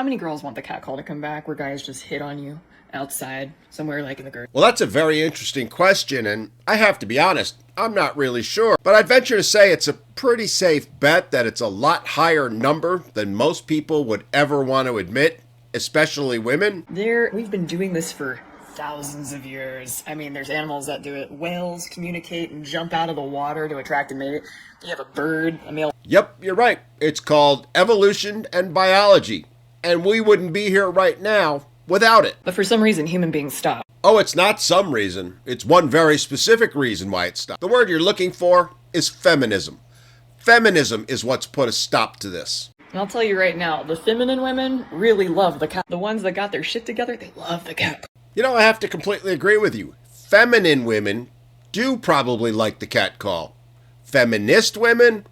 How many girls want the catcall to come back where guys just hit on you outside somewhere like in the garden? Well, that's a very interesting question, and I have to be honest, I'm not really sure. But I'd venture to say it's a pretty safe bet that it's a lot higher number than most people would ever want to admit, especially women. We've been doing this for thousands of years. I mean, there's animals that do it. Whales communicate and jump out of the water to attract a mate. You have a bird, a male. Yep, you're right. It's called evolution and biology. And we wouldn't be here right now without it. But for some reason, human beings stop. Oh, it's not some reason. It's one very specific reason why it stopped. The word you're looking for is feminism. Feminism is what's put a stop to this. And I'll tell you right now, the feminine women really love the cat. The ones that got their shit together, they love the cat. You know, I have to completely agree with you. Feminine women do probably like the catcall. Feminist women?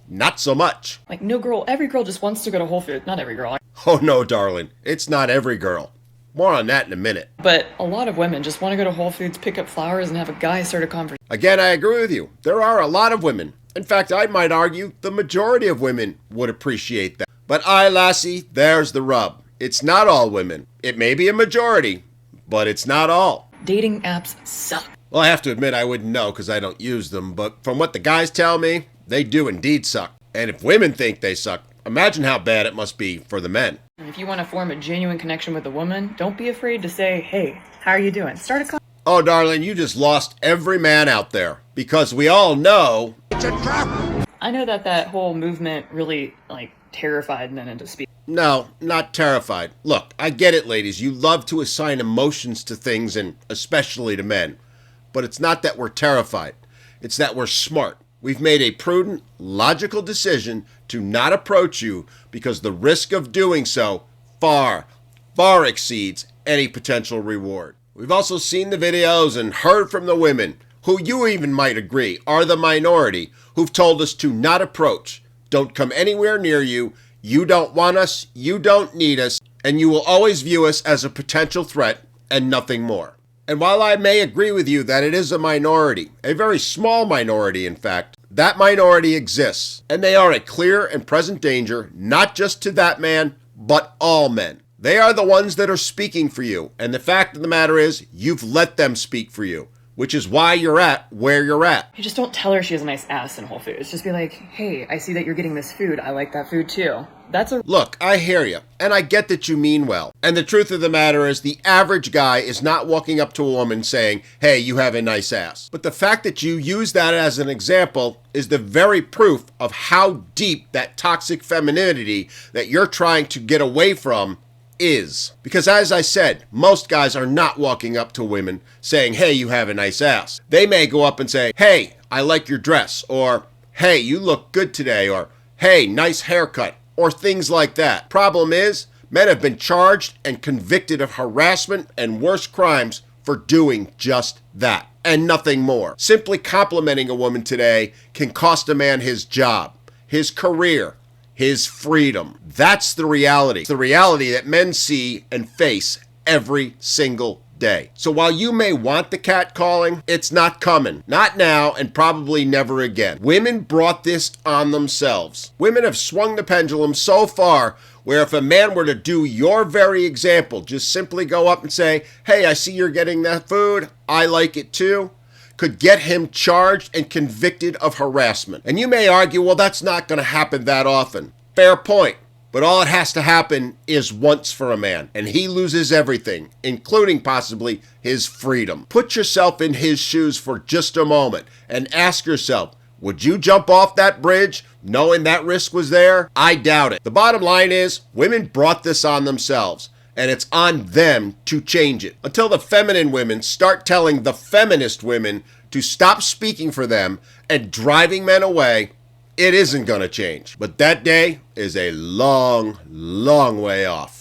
Not so much. Like, no girl, every girl just wants to go to Whole Foods. Not every girl. Oh no, darling. It's not every girl. More on that in a minute. But a lot of women just want to go to Whole Foods, pick up flowers, and have a guy start a conversation. Again, I agree with you. There are a lot of women. In fact, I might argue the majority of women would appreciate that. But lassie, there's the rub. It's not all women. It may be a majority, but it's not all. Dating apps suck. Well, I have to admit I wouldn't know because I don't use them, but from what the guys tell me, they do indeed suck. And if women think they suck, imagine how bad it must be for the men. And if you want to form a genuine connection with a woman, don't be afraid to say, hey, how are you doing? Start a conversation. Oh, darling, you just lost every man out there because we all know it's a trap. I know that whole movement really, terrified men into speech. No, not terrified. Look, I get it, ladies. You love to assign emotions to things, and especially to men. But it's not that we're terrified. It's that we're smart. We've made a prudent, logical decision to not approach you because the risk of doing so far, far exceeds any potential reward. We've also seen the videos and heard from the women, who you even might agree are the minority, who've told us to not approach. Don't come anywhere near you. You don't want us, you don't need us, and you will always view us as a potential threat and nothing more. And while I may agree with you that it is a minority, a very small minority in fact, that minority exists, and they are a clear and present danger, not just to that man, but all men. They are the ones that are speaking for you, and the fact of the matter is, you've let them speak for you, which is why you're at where you're at. You just don't tell her she has a nice ass in Whole Foods. Just be like, hey, I see that you're getting this food. I like that food too. Look, I hear you, and I get that you mean well. And the truth of the matter is the average guy is not walking up to a woman saying, hey, you have a nice ass. But the fact that you use that as an example is the very proof of how deep that toxic femininity that you're trying to get away from is. Because as I said, most guys are not walking up to women saying, hey, you have a nice ass. They may go up and say, hey, I like your dress, or hey, you look good today, or hey, nice haircut, or things like that. Problem is, men have been charged and convicted of harassment and worse crimes for doing just that and nothing more. Simply complimenting a woman today can cost a man his job, his career, his freedom. That's the reality. It's the reality that men see and face every single day. So while you may want the catcalling, it's not coming. Not now and probably never again. Women brought this on themselves. Women have swung the pendulum so far where if a man were to do your very example, just simply go up and say, hey, I see you're getting that food. I like it too, could get him charged and convicted of harassment. And you may argue, well, that's not going to happen that often. Fair point. But all it has to happen is once for a man, and he loses everything, including possibly his freedom. Put yourself in his shoes for just a moment and ask yourself, would you jump off that bridge knowing that risk was there? I doubt it. The bottom line is, women brought this on themselves, and it's on them to change it. Until the feminine women start telling the feminist women to stop speaking for them and driving men away, it isn't going to change. But that day is a long, long way off.